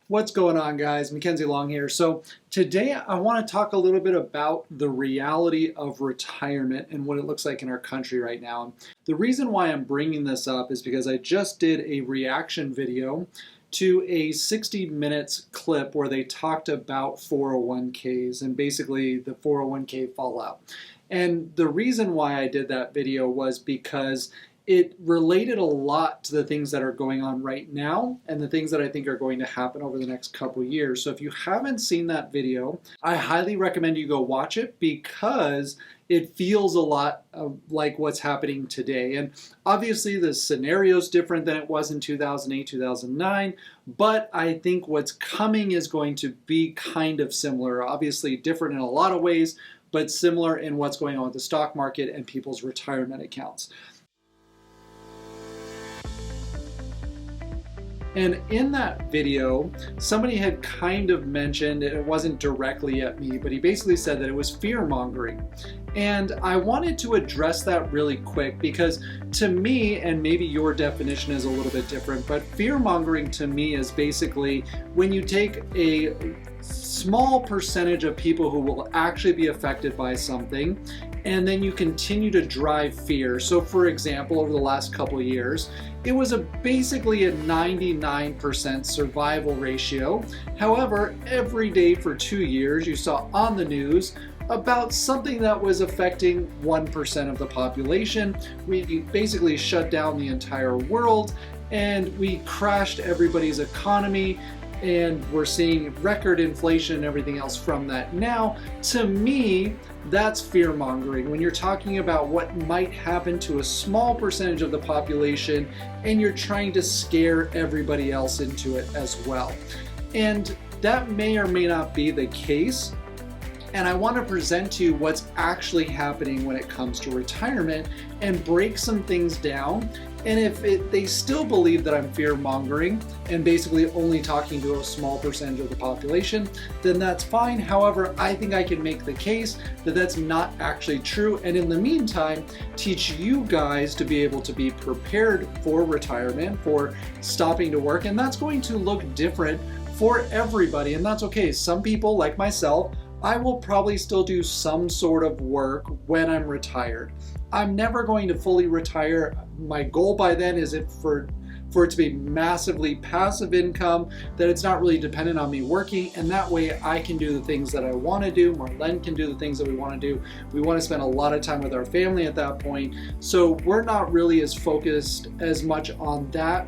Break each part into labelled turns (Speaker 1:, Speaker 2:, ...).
Speaker 1: What's going on, guys? Mackenzie Long here. So today I want to talk a little bit about the reality of retirement and what it looks like in our country right now. The reason why I'm bringing this up is because I just did a reaction video to a 60 minutes clip where they talked about 401ks and basically the 401k fallout. And the reason why I did that video was because it related a lot to the things that are going on right now and the things that I think are going to happen over the next couple years. So if you haven't seen that video, I highly recommend you go watch it because it feels a lot like what's happening today. And obviously the scenario is different than it was in 2008, 2009, but I think what's coming is going to be kind of similar. Obviously different in a lot of ways, but similar in what's going on with the stock market and people's retirement accounts. And in that video, somebody had kind of mentioned, it wasn't directly at me, but he basically said that it was fear-mongering. And I wanted to address that really quick because to me, and maybe your definition is a little bit different, but fear-mongering to me is basically when you take a small percentage of people who will actually be affected by something and then you continue to drive fear. So for example, over the last couple of years, it was basically a 99% survival ratio. However, every day for 2 years, you saw on the news about something that was affecting 1% of the population. We basically shut down the entire world and we crashed everybody's economy, and we're seeing record inflation and everything else from that. Now, to me, that's fear-mongering when you're talking about what might happen to a small percentage of the population and you're trying to scare everybody else into it as well. And that may or may not be the case. And I want to present to you what's actually happening when it comes to retirement and break some things down. And if they still believe that I'm fear-mongering and basically only talking to a small percentage of the population, then that's fine. However, I think I can make the case that that's not actually true. And in the meantime, teach you guys to be able to be prepared for retirement, for stopping to work. And that's going to look different for everybody. And that's okay. Some people, like myself, I will probably still do some sort of work when I'm retired. I'm never going to fully retire. My goal by then is for it to be massively passive income, that it's not really dependent on me working, and that way I can do the things that I want to do. Marlene can do the things that we want to do. We want to spend a lot of time with our family at that point. So we're not really as focused as much on that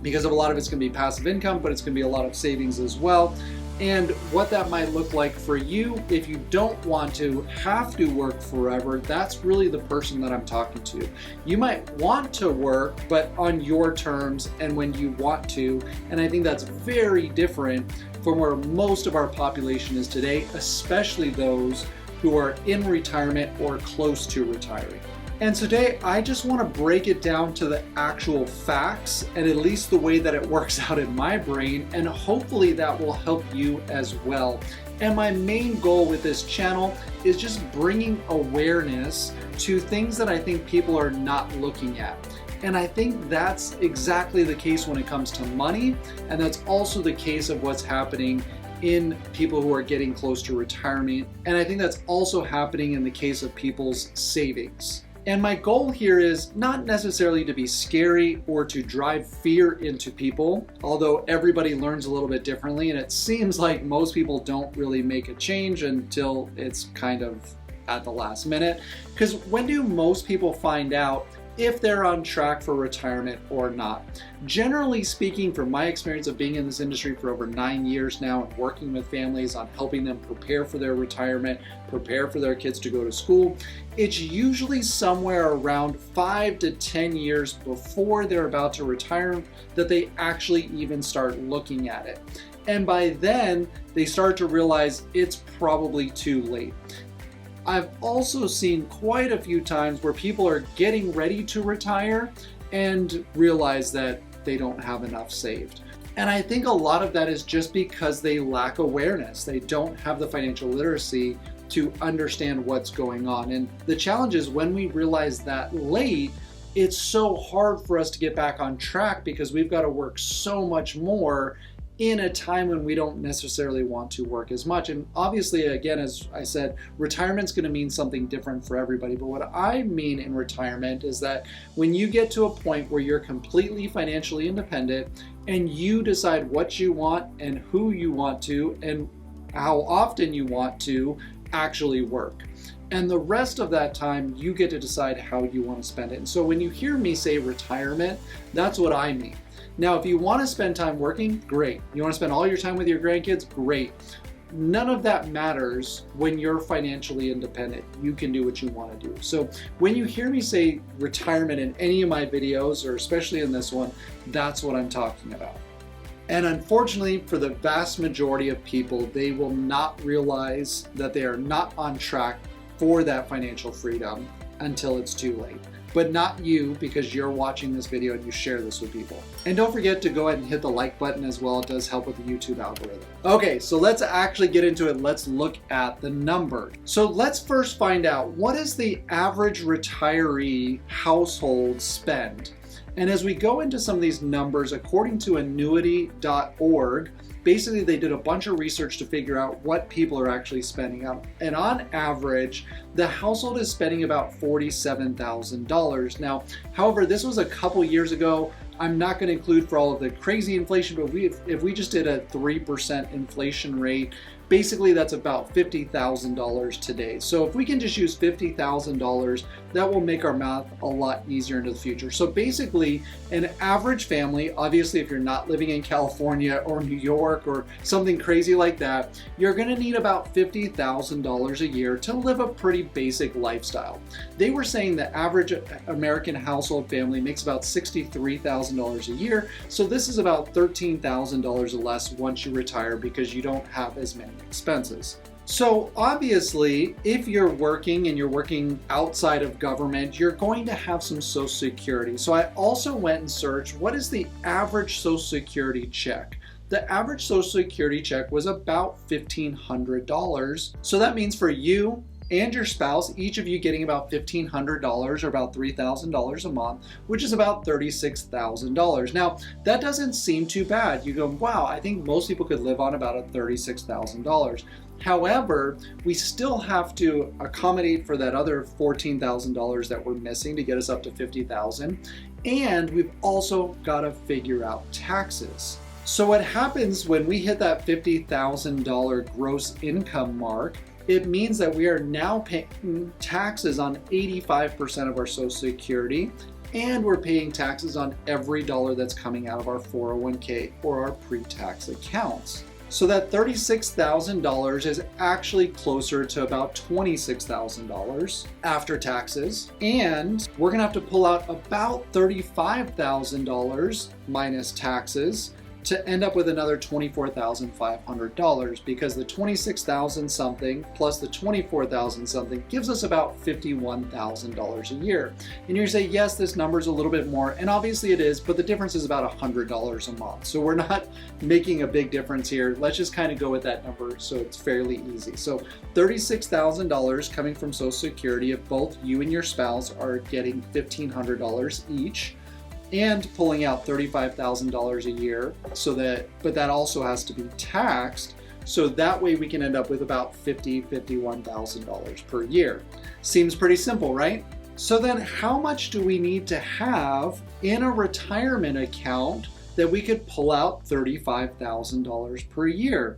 Speaker 1: because of a lot of it's going to be passive income, but it's going to be a lot of savings as well. And what that might look like for you if you don't want to have to work forever, that's really the person that I'm talking to. You might want to work, but on your terms and when you want to. And I think that's very different from where most of our population is today, especially those who are in retirement or close to retiring. And today, I just want to break it down to the actual facts and at least the way that it works out in my brain, and hopefully that will help you as well. And my main goal with this channel is just bringing awareness to things that I think people are not looking at. And I think that's exactly the case when it comes to money, and that's also the case of what's happening in people who are getting close to retirement. And I think that's also happening in the case of people's savings. And my goal here is not necessarily to be scary or to drive fear into people, although everybody learns a little bit differently, and it seems like most people don't really make a change until it's kind of at the last minute. Because when do most people find out if they're on track for retirement or not? Generally speaking, from my experience of being in this industry for over 9 years now and working with families on helping them prepare for their retirement, prepare for their kids to go to school, it's usually somewhere around 5 to 10 years before they're about to retire that they actually even start looking at it. And by then, they start to realize it's probably too late. I've also seen quite a few times where people are getting ready to retire and realize that they don't have enough saved. And I think a lot of that is just because they lack awareness. They don't have the financial literacy to understand what's going on. And the challenge is when we realize that late, it's so hard for us to get back on track because we've got to work so much more in a time when we don't necessarily want to work as much. And obviously, again, as I said, retirement's going to mean something different for everybody. But what I mean in retirement is that when you get to a point where you're completely financially independent and you decide what you want and who you want to and how often you want to actually work. And the rest of that time, you get to decide how you want to spend it. And so when you hear me say retirement, that's what I mean. Now, if you want to spend time working, great. You want to spend all your time with your grandkids, great. None of that matters when you're financially independent. You can do what you want to do. So when you hear me say retirement in any of my videos, or especially in this one, that's what I'm talking about. And unfortunately, for the vast majority of people, they will not realize that they are not on track for that financial freedom until it's too late. But not you, because you're watching this video and you share this with people. And don't forget to go ahead and hit the like button as well. It does help with the YouTube algorithm. Okay, so let's actually get into it. Let's look at the number. So let's first find out, what is the average retiree household spend? And as we go into some of these numbers, according to annuity.org, basically they did a bunch of research to figure out what people are actually spending on. And on average, the household is spending about $47,000. Now, however, this was a couple years ago. I'm not going to include for all of the crazy inflation, but if we just did a 3% inflation rate, basically that's about $50,000 today. So if we can just use $50,000, that will make our math a lot easier into the future. So basically, an average family, obviously if you're not living in California or New York or something crazy like that, you're going to need about $50,000 a year to live a pretty basic lifestyle. They were saying the average American household family makes about $63,000 a year. So this is about $13,000 less once you retire because you don't have as many expenses. So obviously, if you're working and you're working outside of government, you're going to have some Social Security. So I also went and searched, what is the average Social Security check? The average Social Security check was about $1,500. So that means for you and your spouse, each of you getting about $1,500 or about $3,000 a month, which is about $36,000. Now, that doesn't seem too bad. You go, wow, I think most people could live on about $36,000. However, we still have to accommodate for that other $14,000 that we're missing to get us up to $50,000. And we've also got to figure out taxes. So what happens when we hit that $50,000 gross income mark, it means that we are now paying taxes on 85% of our Social Security, and we're paying taxes on every dollar that's coming out of our 401k or our pre-tax accounts. So that $36,000 is actually closer to about $26,000 after taxes. And we're gonna have to pull out about $35,000 minus taxes to end up with another $24,500, because the $26,000 something plus the $24,000 something gives us about $51,000 a year. And you're saying, yes, this number is a little bit more, and obviously it is, but the difference is about $100 a month. So we're not making a big difference here. Let's just kind of go with that number so it's fairly easy. So $36,000 coming from Social Security if both you and your spouse are getting $1,500 each, and pulling out $35,000 a year, but that also has to be taxed. So that way we can end up with about $51,000 per year. Seems pretty simple, right? So then how much do we need to have in a retirement account that we could pull out $35,000 per year?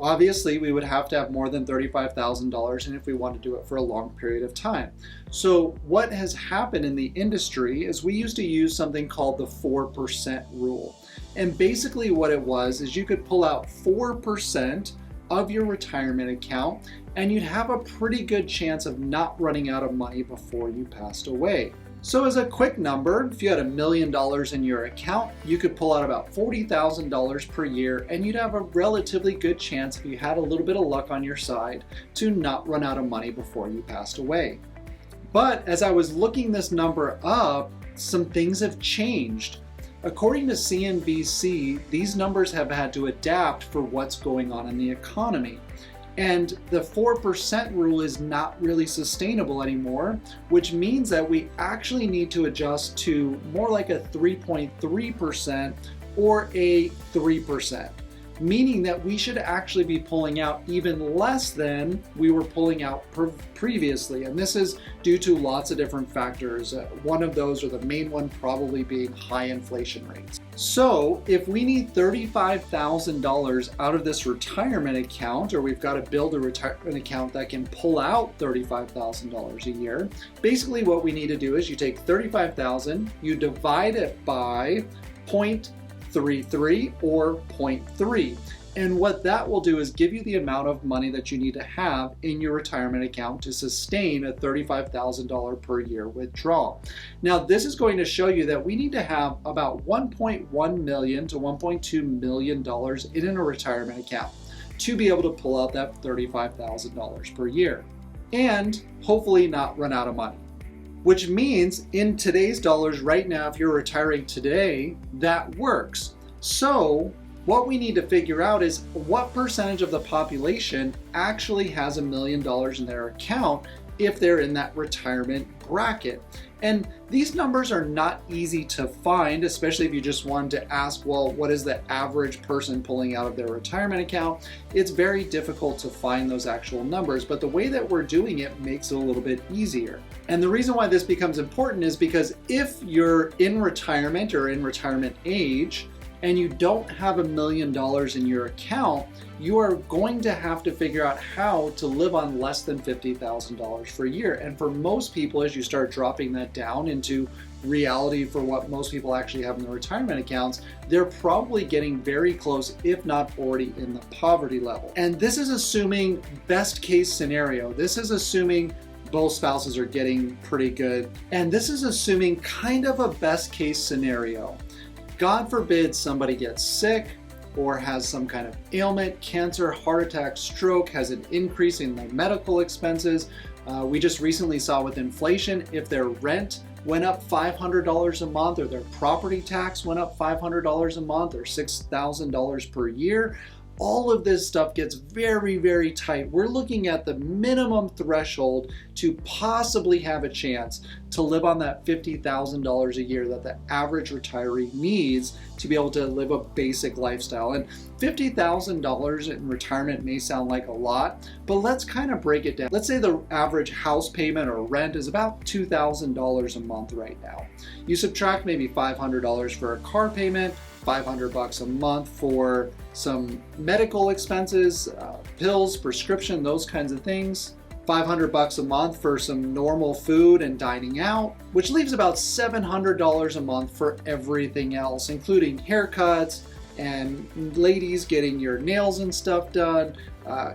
Speaker 1: Obviously, we would have to have more than $35,000, and if we want to do it for a long period of time. So what has happened in the industry is we used to use something called the 4% rule. And basically what it was is you could pull out 4% of your retirement account, and you'd have a pretty good chance of not running out of money before you passed away. So as a quick number, if you had $1 million in your account, you could pull out about $40,000 per year, and you'd have a relatively good chance, if you had a little bit of luck on your side, to not run out of money before you passed away. But as I was looking this number up, some things have changed. According to CNBC, these numbers have had to adapt for what's going on in the economy. And the 4% rule is not really sustainable anymore, which means that we actually need to adjust to more like a 3.3% or a 3%, meaning that we should actually be pulling out even less than we were pulling out previously. And this is due to lots of different factors. One of those, or the main one, probably being high inflation rates. So if we need $35,000 out of this retirement account, or we've got to build a retirement account that can pull out $35,000 a year, basically what we need to do is you take $35,000, you divide it by 0.33 or 0.3. And what that will do is give you the amount of money that you need to have in your retirement account to sustain a $35,000 per year withdrawal. Now, this is going to show you that we need to have about $1.1 million to $1.2 million in a retirement account to be able to pull out that $35,000 per year and hopefully not run out of money. Which means in today's dollars right now, if you're retiring today, that works. So what we need to figure out is what percentage of the population actually has $1 million in their account if they're in that retirement bracket. And these numbers are not easy to find, especially if you just wanted to ask, well, what is the average person pulling out of their retirement account? It's very difficult to find those actual numbers, but the way that we're doing it makes it a little bit easier. And the reason why this becomes important is because if you're in retirement or in retirement age, and you don't have $1 million in your account, you are going to have to figure out how to live on less than $50,000 per year. And for most people, as you start dropping that down into reality for what most people actually have in their retirement accounts, they're probably getting very close, if not already in the poverty level. And this is assuming best case scenario. This is assuming both spouses are getting pretty good. And this is assuming kind of a best case scenario. God forbid somebody gets sick or has some kind of ailment, cancer, heart attack, stroke, has an increase in their medical expenses. We just recently saw with inflation, if their rent went up $500 a month or their property tax went up $500 a month or $6,000 per year, all of this stuff gets very, very tight. We're looking at the minimum threshold to possibly have a chance to live on that $50,000 a year that the average retiree needs to be able to live a basic lifestyle. And $50,000 in retirement may sound like a lot, but let's kind of break it down. Let's say the average house payment or rent is about $2,000 a month right now. You subtract maybe $500 for a car payment, $500 a month for some medical expenses, pills, prescription, those kinds of things. $500 a month for some normal food and dining out, which leaves about $700 a month for everything else, including haircuts and ladies getting your nails and stuff done,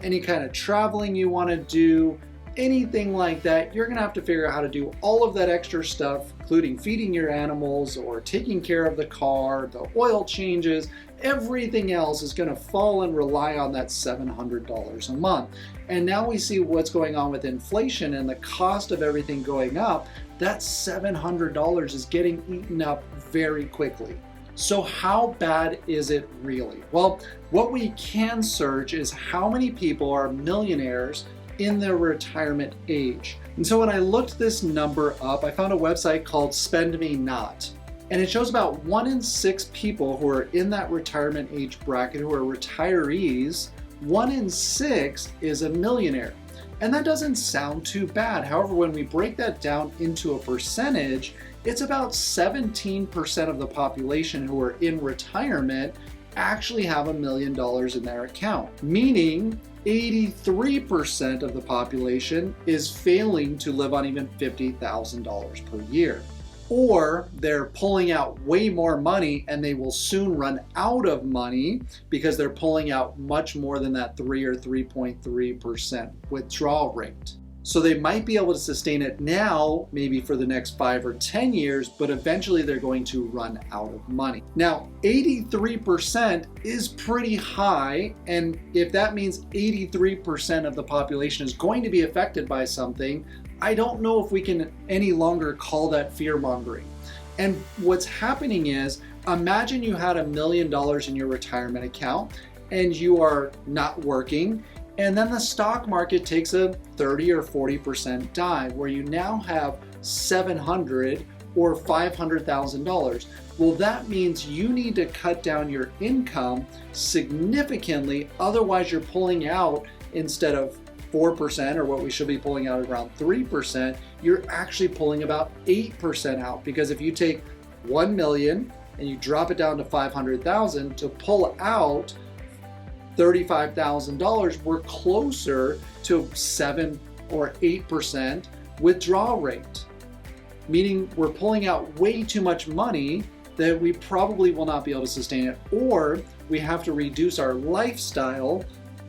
Speaker 1: any kind of traveling you want to do, anything like that. You're gonna have to figure out how to do all of that extra stuff, including feeding your animals or taking care of the car, the oil changes, everything else is gonna fall and rely on that $700 a month. And now we see what's going on with inflation and the cost of everything going up. That $700 is getting eaten up very quickly. So how bad is it really? Well, what we can search is how many people are millionaires in their retirement age. And so when I looked this number up, I found a website called Spend Me Not. And it shows about 1 in 6 people who are in that retirement age bracket, who are retirees, 1 in 6 is a millionaire. And that doesn't sound too bad. However, when we break that down into a percentage, it's about 17% of the population who are in retirement actually have $1 million in their account, meaning 83% of the population is failing to live on even $50,000 per year. Or they're pulling out way more money and they will soon run out of money because they're pulling out much more than that 3 or 3.3% withdrawal rate. So they might be able to sustain it now, maybe for the next 5 or 10 years, but eventually they're going to run out of money. Now, 83% is pretty high, and if that means 83% of the population is going to be affected by something, I don't know if we can any longer call that fear mongering. And what's happening is, imagine you had $1 million in your retirement account and you are not working, and then the stock market takes a 30 or 40% dive where you now have $700 or $500,000. Well, that means you need to cut down your income significantly, otherwise you're pulling out, instead of 4% or what we should be pulling out around 3%, you're actually pulling about 8% out. Because if you take 1 million and you drop it down to 500,000 to pull out $35,000, we're closer to 7 or 8% withdrawal rate. Meaning we're pulling out way too much money that we probably will not be able to sustain it, or we have to reduce our lifestyle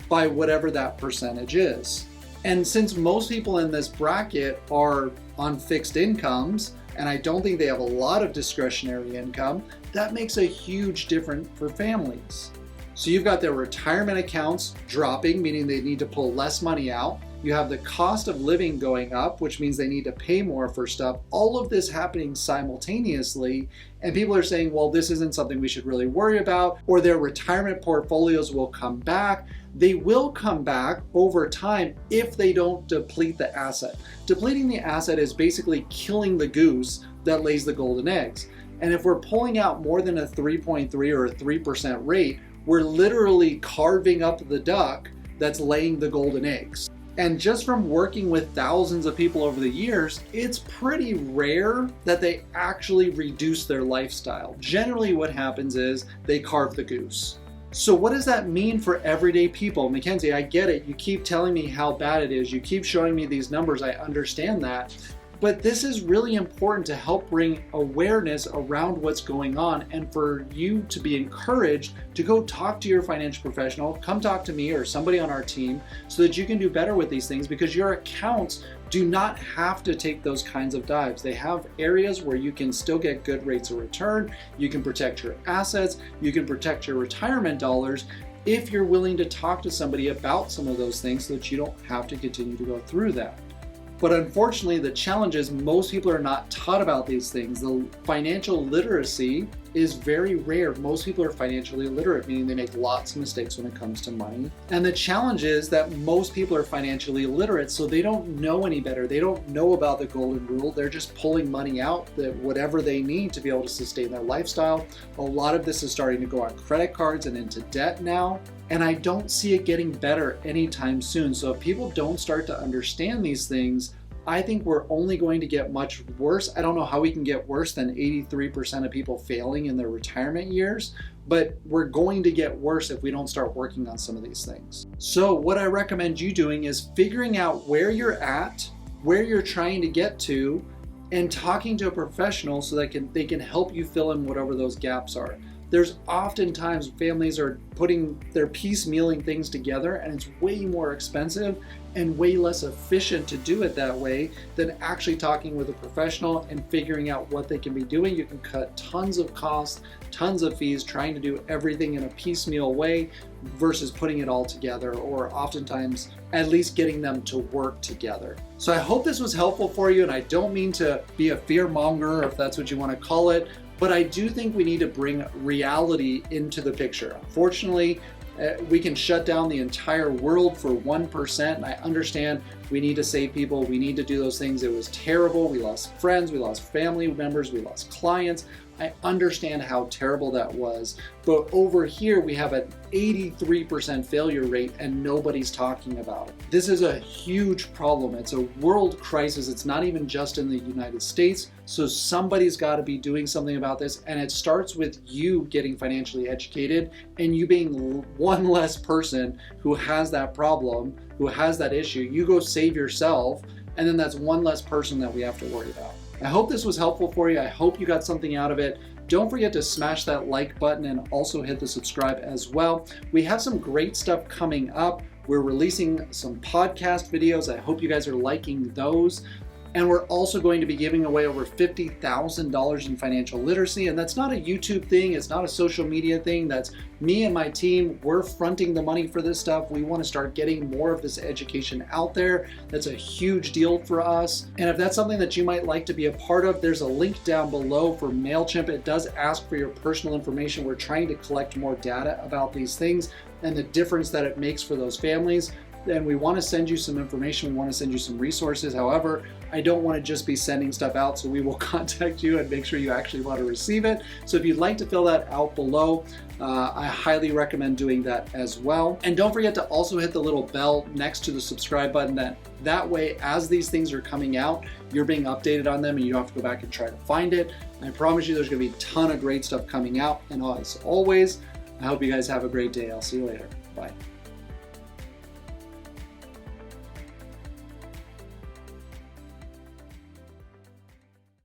Speaker 1: by whatever that percentage is. And since most people in this bracket are on fixed incomes, and I don't think they have a lot of discretionary income, that makes a huge difference for families. So you've got their retirement accounts dropping, meaning they need to pull less money out. You have the cost of living going up, which means they need to pay more for stuff. All of this happening simultaneously, and people are saying, well, this isn't something we should really worry about, or their retirement portfolios will come back. They will come back over time if they don't deplete the asset. Depleting the asset is basically killing the goose that lays the golden eggs. And if we're pulling out more than a 3.3 or a 3% rate, we're literally carving up the duck that's laying the golden eggs. And just from working with thousands of people over the years, it's pretty rare that they actually reduce their lifestyle. Generally what happens is they carve the goose. So what does that mean for everyday people? Mackenzie, I get it. You keep telling me how bad it is. You keep showing me these numbers. I understand that. But this is really important to help bring awareness around what's going on, and for you to be encouraged to go talk to your financial professional, come talk to me or somebody on our team so that you can do better with these things, because your accounts do not have to take those kinds of dives. They have areas where you can still get good rates of return, you can protect your assets, you can protect your retirement dollars if you're willing to talk to somebody about some of those things so that you don't have to continue to go through that. But unfortunately, the challenge is most people are not taught about these things. The financial literacy is very rare. Most people are financially illiterate, meaning they make lots of mistakes when it comes to money. And the challenge is that most people are financially illiterate, so they don't know any better. They don't know about the golden rule. They're just pulling money out, that whatever they need to be able to sustain their lifestyle. A lot of this is starting to go on credit cards and into debt now. And I don't see it getting better anytime soon. So if people don't start to understand these things, I think we're only going to get much worse. I don't know how we can get worse than 83% of people failing in their retirement years, but we're going to get worse if we don't start working on some of these things. So what I recommend you doing is figuring out where you're at, where you're trying to get to, and talking to a professional so that they can help you fill in whatever those gaps are. There's oftentimes families are they're piecemealing things together, and it's way more expensive and way less efficient to do it that way than actually talking with a professional and figuring out what they can be doing. You can cut tons of costs, tons of fees trying to do everything in a piecemeal way versus putting it all together, or oftentimes at least getting them to work together. So I hope this was helpful for you, and I don't mean to be a fear monger, if that's what you want to call it, but I do think we need to bring reality into the picture. Unfortunately, we can shut down the entire world for 1%, and I understand we need to save people, we need to do those things. It was terrible. We lost friends, we lost family members, we lost clients. I understand how terrible that was, but over here we have an 83% failure rate and nobody's talking about it. This is a huge problem. It's a world crisis. It's not even just in the United States. So somebody's got to be doing something about this, and it starts with you getting financially educated and you being one less person who has that problem, who has that issue. You go save yourself, and then that's one less person that we have to worry about. I hope this was helpful for you. I hope you got something out of it. Don't forget to smash that like button and also hit the subscribe as well. We have some great stuff coming up. We're releasing some podcast videos. I hope you guys are liking those. And we're also going to be giving away over $50,000 in financial literacy. And that's not a YouTube thing. It's not a social media thing. That's me and my team. We're fronting the money for this stuff. We want to start getting more of this education out there. That's a huge deal for us. And if that's something that you might like to be a part of, there's a link down below for MailChimp. It does ask for your personal information. We're trying to collect more data about these things and the difference that it makes for those families. and we want to send you some information, we want to send you some resources. However, I don't want to just be sending stuff out, so we will contact you and make sure you actually want to receive it. So if you'd like to fill that out below, I highly recommend doing that as well. And don't forget to also hit the little bell next to the subscribe button. That way, as these things are coming out, you're being updated on them and you don't have to go back and try to find it. I promise you there's going to be a ton of great stuff coming out. And as always, I hope you guys have a great day. I'll see you later. Bye.